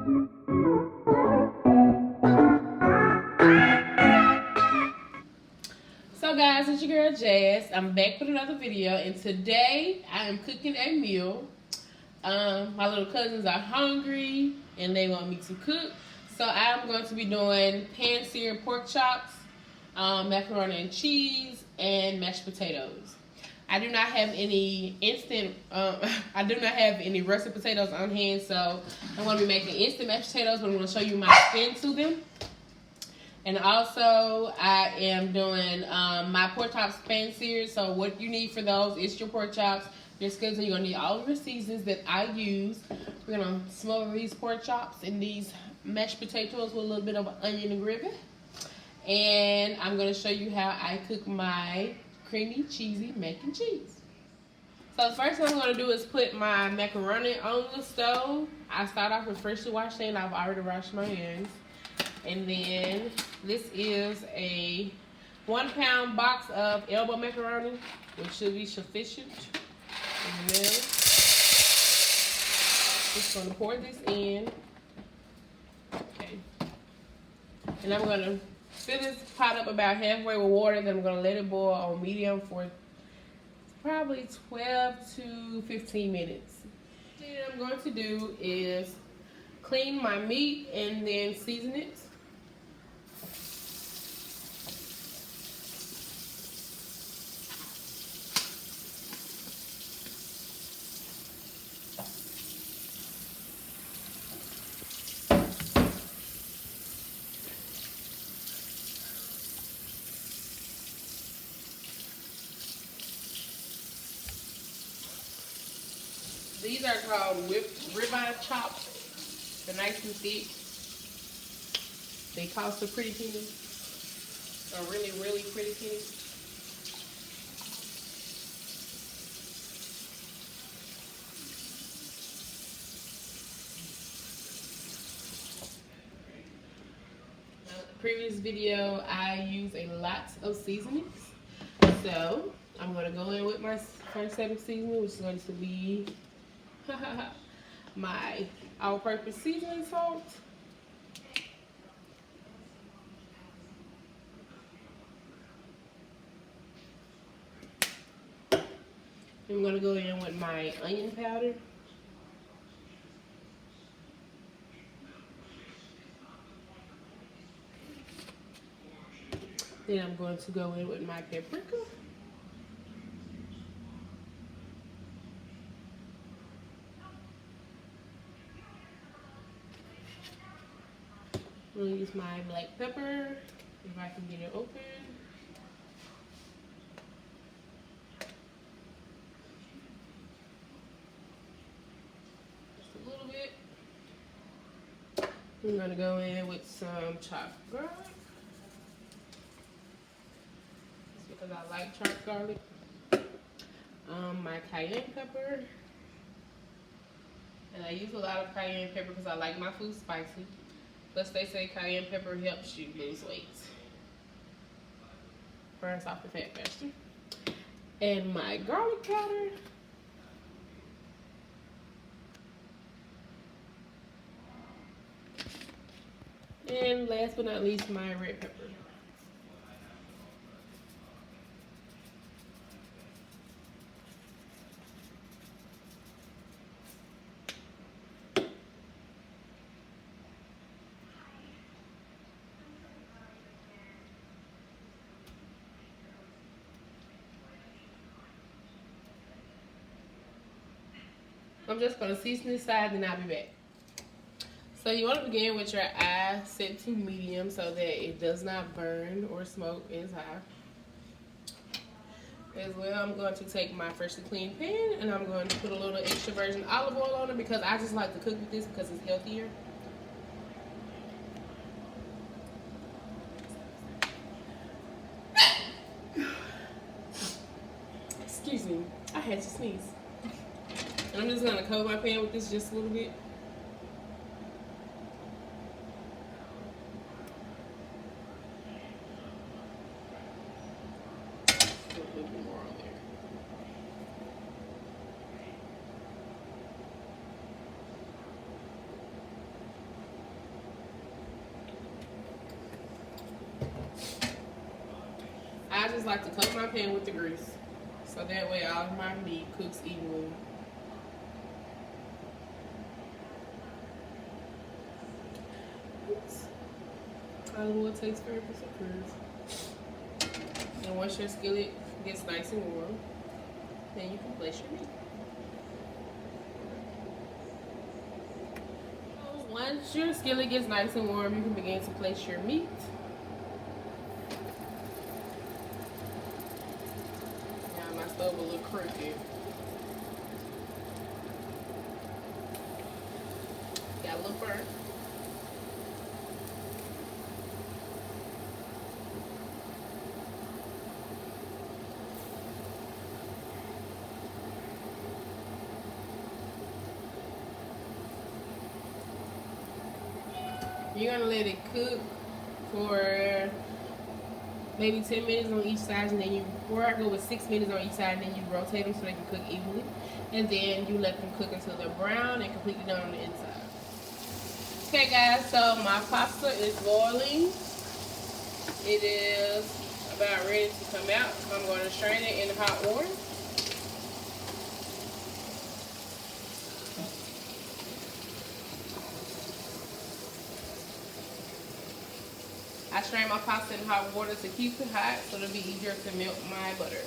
So guys, it's your girl Jazz. I'm back with another video, and today I am cooking a meal. My little cousins are hungry and they want me to cook, so I'm going to be doing pan-seared pork chops, macaroni and cheese, and mashed potatoes. I do not have any instant. I do not have any russet potatoes on hand, so I'm going to be making instant mashed potatoes. But I'm going to show you my spin to them. And also, I am doing my pork chops pan-seared. So what you need for those is your pork chops, your skeleton. You're going to need all of your seasons that I use. We're going to smother these pork chops in these mashed potatoes with a little bit of onion and gravy. And I'm going to show you how I cook my creamy, cheesy mac and cheese. So the first thing I'm going to do is put my macaroni on the stove. I start off with freshly washed hands. I've already washed my hands. And then this is a 1 pound box of elbow macaroni, which should be sufficient. And then just going to pour this in. Okay. And I'm going to fill this pot up about halfway with water. Then I'm going to let it boil on medium for probably 12 to 15 minutes. What I'm going to do is clean my meat and then season it. These are called whipped ribeye chops. They're nice and thick. They cost a pretty penny. A really, really pretty penny. Now, in the previous video, I used a lot of seasonings. So, I'm going to go in with my first set of seasoning, which is going to be my all-purpose seasoning salt. I'm going to go in with my onion powder. Then I'm going to go in with my paprika. I'm going to use my black pepper, if I can get it open. Just a little bit. I'm going to go in with some chopped garlic. Just because I like chopped garlic. My cayenne pepper. And I use a lot of cayenne pepper because I like my food spicy. Plus, they say cayenne pepper helps you lose weight. Burns off the fat faster. And my garlic powder. And last but not least, my red pepper. I'm just going to season this side and I'll be back. So you want to begin with your eye set to medium so that it does not burn or smoke as high. As well, I'm going to take my freshly cleaned pan and I'm going to put a little extra virgin olive oil on it because I just like to cook with this because it's healthier. Excuse me, I had to sneeze. And I'm just going to coat my pan with this just a little bit. just like to coat my pan with the grease, so that way all of my meat cooks evenly. Oops. Olive oil takes 30% proof. And once your skillet gets nice and warm, then you can place your meat. Once your skillet gets nice and warm, you can begin to place your meat. Now my stove will look crooked. Got a little burnt. You're gonna let it cook for maybe 10 minutes on each side, and then or I go with 6 minutes on each side, and then you rotate them so they can cook evenly. And then you let them cook until they're brown and completely done on the inside. Okay guys, so my pasta is boiling. It is about ready to come out. So I'm going to strain it in hot water. I strain my pasta in hot water to keep it hot so it'll be easier to melt my butter.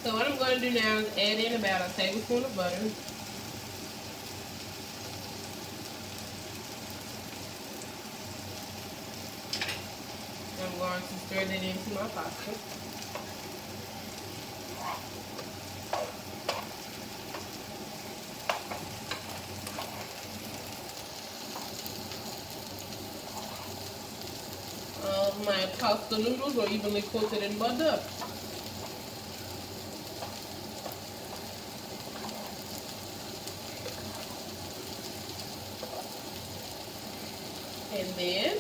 So what I'm going to do now is add in about a tablespoon of butter. I'm going to stir that into my pasta. My pasta noodles are evenly coated in butter. And then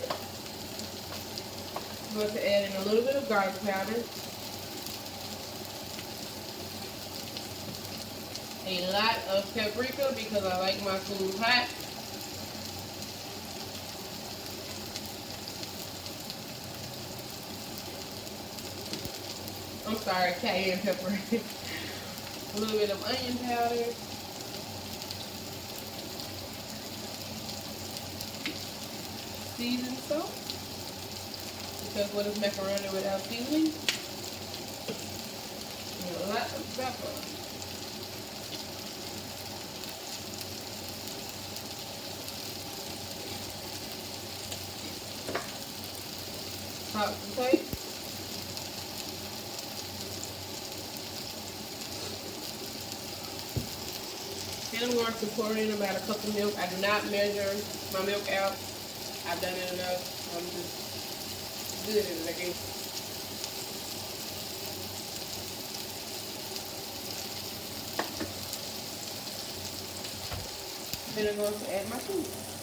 I'm going to add in a little bit of garlic powder, a lot of paprika because I like my food hot, I'm sorry, cayenne pepper, a little bit of onion powder, seasoned salt, because what is macaroni without seasoning? And a lot of pepper. Salt and taste. And I'm going to pour in about a cup of milk. I do not measure my milk out. I've done it enough. I'm just good at it, I guess. Then I'm going to add my cheese.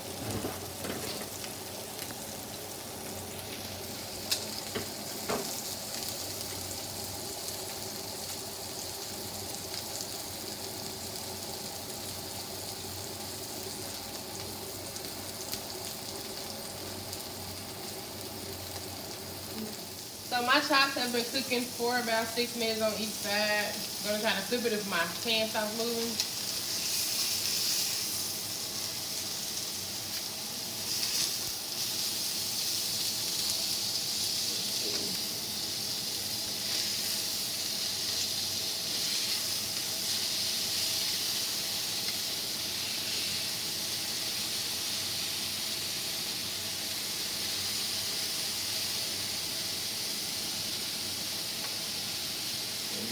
So my chops have been cooking for about 6 minutes on each side. I'm going to kind of flip it if my pan stops moving.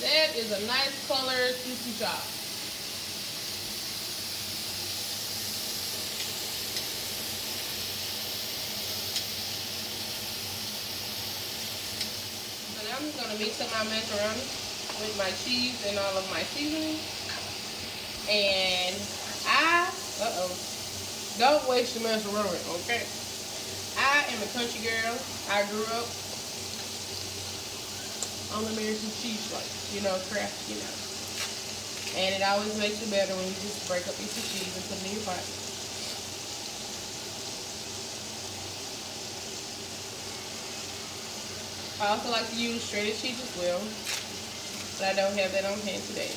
That is a nice color sushi chop. to mix up my macaroni with my cheese and all of my seasoning. And don't waste your macaroni, okay? I am a country girl. I grew up on American cheese slice, Kraft, And it always makes it better when you just break up a piece of cheese and put it in your pot. I also like to use shredded cheese as well, but I don't have that on hand today.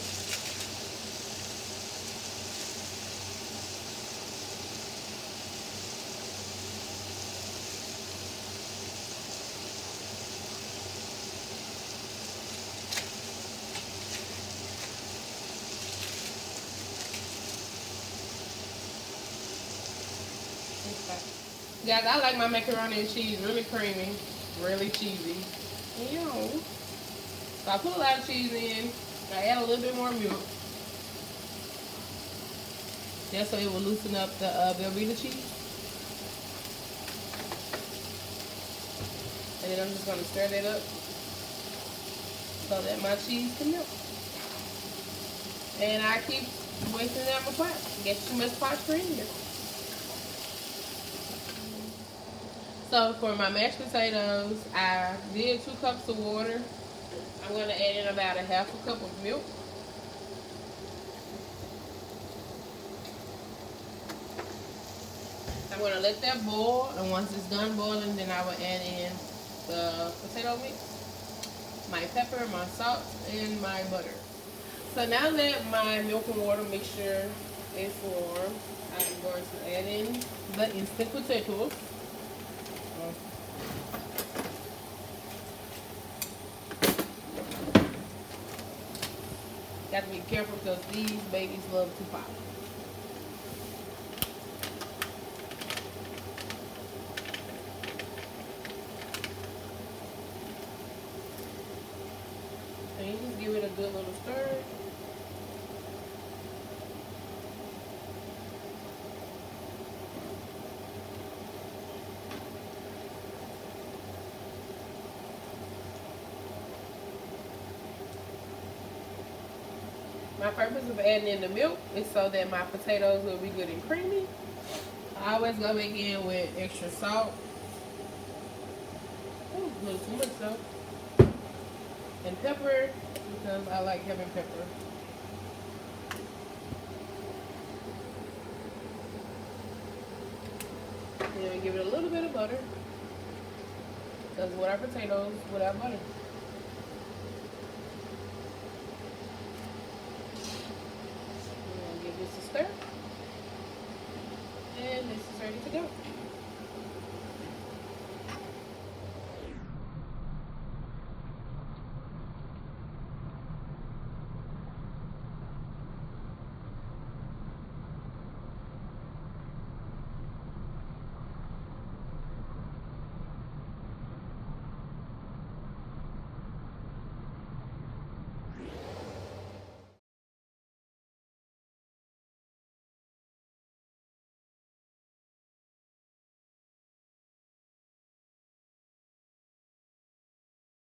Guys, I like my macaroni and cheese really creamy, really cheesy. And, so I put a lot of cheese in. I add a little bit more milk, just so it will loosen up the Velveeta cheese. And then I'm just going to stir that up so that my cheese can melt. And I keep wasting it out my pot. Get too much pot cream here. So for my mashed potatoes, I did 2 cups of water. I'm going to add in about a half a cup of milk. I'm going to let that boil, and once it's done boiling, then I will add in the potato mix, my pepper, my salt, and my butter. So now that my milk and water mixture is warm, I'm going to add in the instant potatoes. Got to be careful because these babies love to pop. And you just give it a good little stir. My purpose of adding in the milk is so that my potatoes will be good and creamy. I always go back in with extra salt. Ooh, a little too much salt. And pepper, because I like having pepper. And give it a little bit of butter. Because what are potatoes without butter? Give this a stir. And this is ready to go.